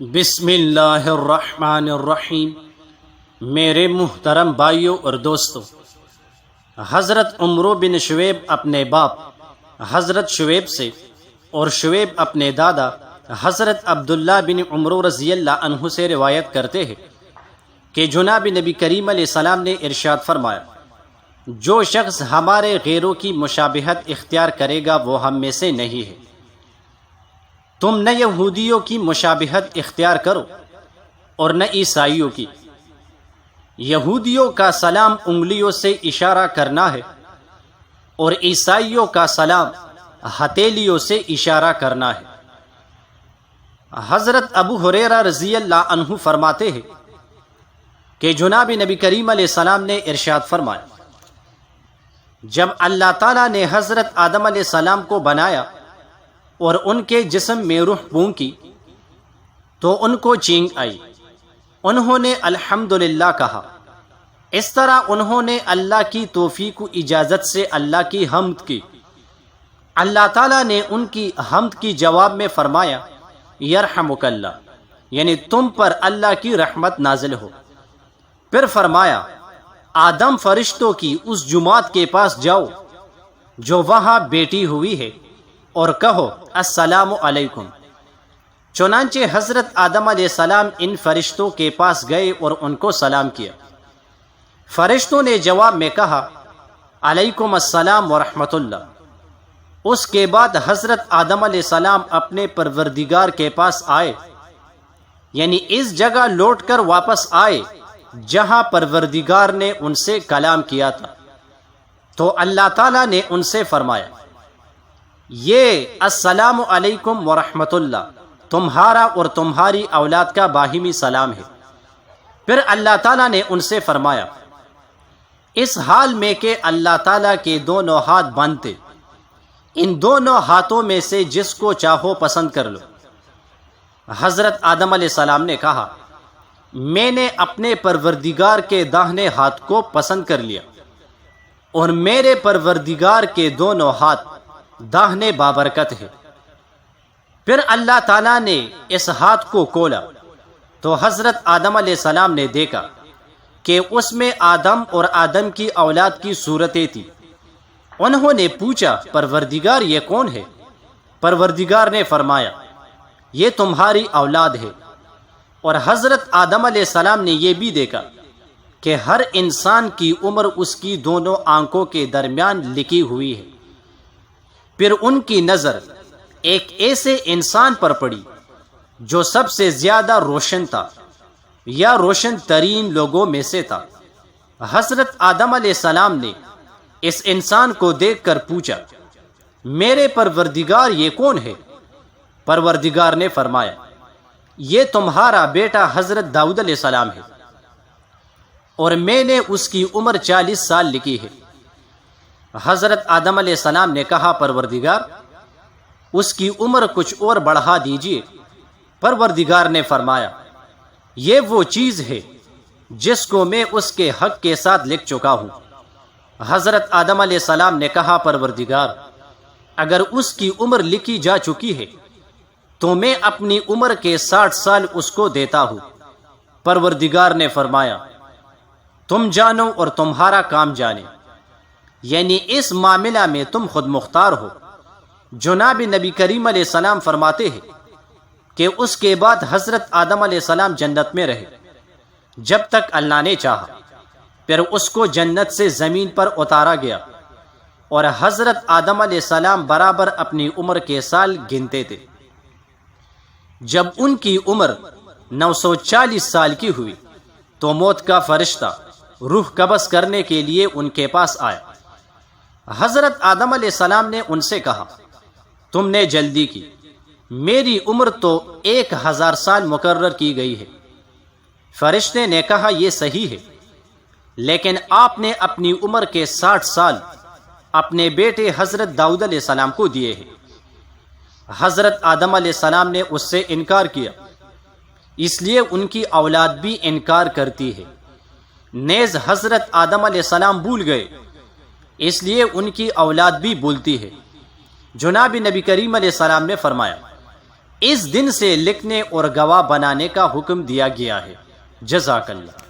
بسم اللہ الرحمن الرحیم۔ میرے محترم بھائیوں اور دوستوں، حضرت عمرو بن شعیب اپنے باپ حضرت شعیب سے اور شعیب اپنے دادا حضرت عبداللہ بن عمرو رضی اللہ عنہ سے روایت کرتے ہیں کہ جناب نبی کریم علیہ السلام نے ارشاد فرمایا، جو شخص ہمارے غیروں کی مشابہت اختیار کرے گا وہ ہم میں سے نہیں ہے۔ تم نہ یہودیوں کی مشابہت اختیار کرو اور نہ عیسائیوں کی۔ یہودیوں کا سلام انگلیوں سے اشارہ کرنا ہے اور عیسائیوں کا سلام ہتھیلیوں سے اشارہ کرنا ہے۔ حضرت ابو ہریرہ رضی اللہ عنہ فرماتے ہیں کہ جناب نبی کریم علیہ السلام نے ارشاد فرمایا، جب اللہ تعالیٰ نے حضرت آدم علیہ السلام کو بنایا اور ان کے جسم میں روح پھونکی تو ان کو چینگ آئی، انہوں نے الحمدللہ کہا۔ اس طرح انہوں نے اللہ کی توفیق و اجازت سے اللہ کی حمد کی۔ اللہ تعالیٰ نے ان کی حمد کی جواب میں فرمایا، یرحمک اللہ، یعنی تم پر اللہ کی رحمت نازل ہو۔ پھر فرمایا، آدم فرشتوں کی اس جماعت کے پاس جاؤ جو وہاں بیٹھی ہوئی ہے اور کہو السلام علیکم۔ چنانچہ حضرت آدم علیہ السلام ان فرشتوں کے پاس گئے اور ان کو سلام کیا۔ فرشتوں نے جواب میں کہا، علیکم السلام ورحمۃ اللہ۔ اس کے بعد حضرت آدم علیہ السلام اپنے پروردگار کے پاس آئے، یعنی اس جگہ لوٹ کر واپس آئے جہاں پروردگار نے ان سے کلام کیا تھا۔ تو اللہ تعالیٰ نے ان سے فرمایا، یہ السلام علیکم ورحمۃ اللہ تمہارا اور تمہاری اولاد کا باہمی سلام ہے۔ پھر اللہ تعالیٰ نے ان سے فرمایا، اس حال میں کہ اللہ تعالیٰ کے دونوں ہاتھ بند تھے، ان دونوں ہاتھوں میں سے جس کو چاہو پسند کر لو۔ حضرت آدم علیہ السلام نے کہا، میں نے اپنے پروردگار کے داہنے ہاتھ کو پسند کر لیا، اور میرے پروردگار کے دونوں ہاتھ داہنے بابرکت ہے۔ پھر اللہ تعالیٰ نے اس ہاتھ کو کھولا تو حضرت آدم علیہ السلام نے دیکھا کہ اس میں آدم اور آدم کی اولاد کی صورتیں تھیں۔ انہوں نے پوچھا، پروردگار یہ کون ہے؟ پروردگار نے فرمایا، یہ تمہاری اولاد ہے۔ اور حضرت آدم علیہ السلام نے یہ بھی دیکھا کہ ہر انسان کی عمر اس کی دونوں آنکھوں کے درمیان لکھی ہوئی ہے۔ پھر ان کی نظر ایک ایسے انسان پر پڑی جو سب سے زیادہ روشن تھا یا روشن ترین لوگوں میں سے تھا۔ حضرت آدم علیہ السلام نے اس انسان کو دیکھ کر پوچھا، میرے پروردگار یہ کون ہے؟ پروردگار نے فرمایا، یہ تمہارا بیٹا حضرت داؤد علیہ السلام ہے، اور میں نے اس کی عمر 40 سال لکھی ہے۔ حضرت آدم علیہ السلام نے کہا، پروردگار اس کی عمر کچھ اور بڑھا دیجیے۔ پروردگار نے فرمایا، یہ وہ چیز ہے جس کو میں اس کے حق کے ساتھ لکھ چکا ہوں۔ حضرت آدم علیہ السلام نے کہا، پروردگار اگر اس کی عمر لکھی جا چکی ہے تو میں اپنی عمر کے 60 سال اس کو دیتا ہوں۔ پروردگار نے فرمایا، تم جانو اور تمہارا کام جانے، یعنی اس معاملہ میں تم خود مختار ہو۔ جناب نبی کریم علیہ السلام فرماتے ہیں کہ اس کے بعد حضرت آدم علیہ السلام جنت میں رہے جب تک اللہ نے چاہا، پھر اس کو جنت سے زمین پر اتارا گیا، اور حضرت آدم علیہ السلام برابر اپنی عمر کے سال گنتے تھے۔ جب ان کی عمر 940 سال کی ہوئی تو موت کا فرشتہ روح قبض کرنے کے لیے ان کے پاس آیا۔ حضرت آدم علیہ السلام نے ان سے کہا، تم نے جلدی کی، میری عمر تو 1000 سال مقرر کی گئی ہے۔ فرشتے نے کہا، یہ صحیح ہے، لیکن آپ نے اپنی عمر کے 60 سال اپنے بیٹے حضرت داؤد علیہ السلام کو دیے ہیں۔ حضرت آدم علیہ السلام نے اس سے انکار کیا، اس لیے ان کی اولاد بھی انکار کرتی ہے۔ نیز حضرت آدم علیہ السلام بھول گئے، اس لیے ان کی اولاد بھی بھولتی ہے۔ جناب نبی کریم علیہ السلام نے فرمایا، اس دن سے لکھنے اور گواہ بنانے کا حکم دیا گیا ہے۔ جزاک اللہ۔